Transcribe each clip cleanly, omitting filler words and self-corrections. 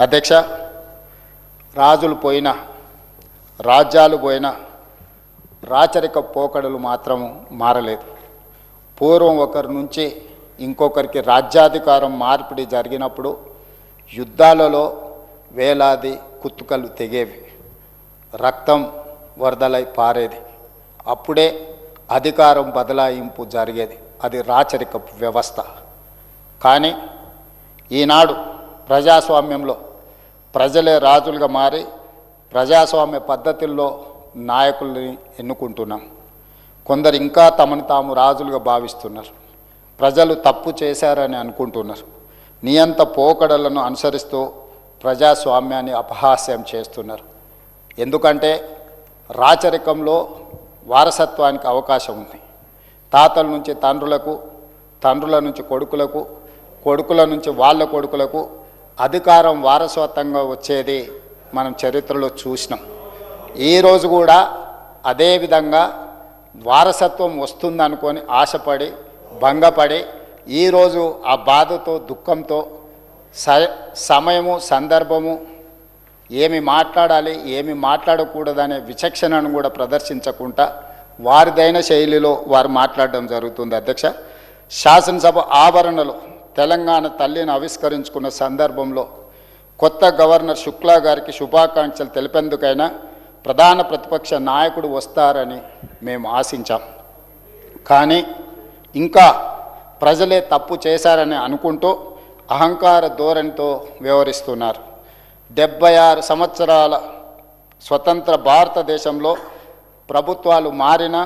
అధ్యక్ష, రాజులు పోయినా రాజ్యాలు పోయినా రాచరిక పోకడలు మాత్రం మారలేదు. పూర్వం ఒకరి నుంచి ఇంకొకరికి రాజ్యాధికారం మార్పిడి జరిగినప్పుడు యుద్ధాలలో వేలాది కుత్తుకలు తెగేవి, రక్తం వరదలై పారేది. అప్పుడే అధికారం బదలాయింపు జరిగేది. అది రాచరిక వ్యవస్థ. కానీ ఈనాడు ప్రజాస్వామ్యంలో ప్రజలే రాజులుగా మారి ప్రజాస్వామ్య పద్ధతుల్లో నాయకుల్ని ఎన్నుకుంటున్నాం. కొందరు ఇంకా తమను తాము రాజులుగా భావిస్తున్నారు. ప్రజలు తప్పు చేశారని అనుకుంటున్నారు. నియంత పోకడలను అనుసరిస్తూ ప్రజాస్వామ్యాన్ని అపహాస్యం చేస్తున్నారు. ఎందుకంటే రాచరికంలో వారసత్వానికి అవకాశం ఉంది. తాతల నుంచి తండ్రులకు, తండ్రుల నుంచి కొడుకులకు, కొడుకుల నుంచి వాళ్ళ కొడుకులకు అధికారం వారసత్వంగా వచ్చేది మనం చరిత్రలో చూసినాం. ఈరోజు కూడా అదే విధంగా వారసత్వం వస్తుందనుకొని ఆశపడి భంగపడి ఈరోజు ఆ బాధతో దుఃఖంతో సమయము సందర్భము ఏమి మాట్లాడాలి ఏమి మాట్లాడకూడదనే విచక్షణను కూడా ప్రదర్శించకుండా వారిదైన శైలిలో వారు మాట్లాడడం జరుగుతుంది. అధ్యక్ష, శాసనసభ ఆవరణలో తెలంగాణ తల్లిని ఆవిష్కరించుకున్న సందర్భంలో కొత్త గవర్నర్ శుక్లా గారికి శుభాకాంక్షలు తెలిపేందుకైనా ప్రధాన ప్రతిపక్ష నాయకుడు వస్తారని మేము ఆశించాం. కానీ ఇంకా ప్రజలే తప్పు చేశారని అనుకుంటూ అహంకార ధోరణితో వ్యవహరిస్తున్నారు. 76 సంవత్సరాల స్వతంత్ర భారతదేశంలో ప్రభుత్వాలు మారినా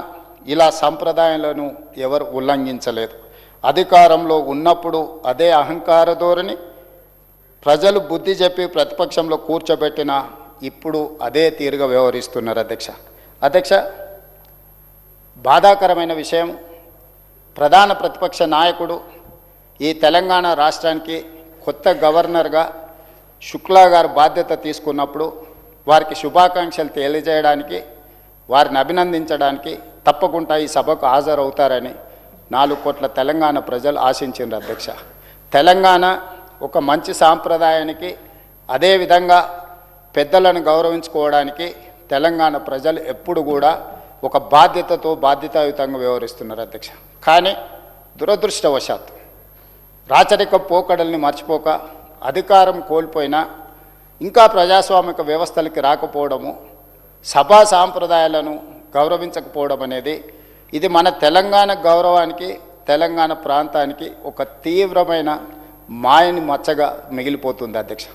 ఇలా సంప్రదాయాలను ఎవరు ఉల్లంఘించలేదు. అధికారంలో ఉన్నప్పుడు అదే అహంకార ధోరణి, ప్రజలు బుద్ధి చెప్పి ప్రతిపక్షంలో కూర్చోబెట్టిన ఇప్పుడు అదే తీరుగా వ్యవహరిస్తున్నారు. అధ్యక్ష, బాధాకరమైన విషయం, ప్రధాన ప్రతిపక్ష నాయకుడు ఈ తెలంగాణ రాష్ట్రానికి కొత్త గవర్నర్గా శుక్లా గారు బాధ్యత తీసుకున్నప్పుడు వారికి శుభాకాంక్షలు తెలియజేయడానికి, వారిని అభినందించడానికి తప్పకుండా ఈ సభకు హాజరవుతారని 4 కోట్ల తెలంగాణ ప్రజలు ఆశించారు. అధ్యక్ష, తెలంగాణ ఒక మంచి సాంప్రదాయానికి, అదేవిధంగా పెద్దలను గౌరవించుకోవడానికి తెలంగాణ ప్రజలు ఎప్పుడు కూడా ఒక బాధ్యతతో బాధ్యతాయుతంగా వ్యవహరిస్తున్నారు. అధ్యక్ష, కానీ దురదృష్టవశాత్తు రాచరిక పోకడల్ని మర్చిపోక అధికారం కోల్పోయినా ఇంకా ప్రజాస్వామిక వ్యవస్థలకి రాకపోవడము, సభా సాంప్రదాయాలను గౌరవించకపోవడం అనేది ఇది మన తెలంగాణ గౌరవానికి, తెలంగాణ ప్రాంతానికి ఒక తీవ్రమైన మాయని మచ్చగా మిగిలిపోతుంది. అధ్యక్ష.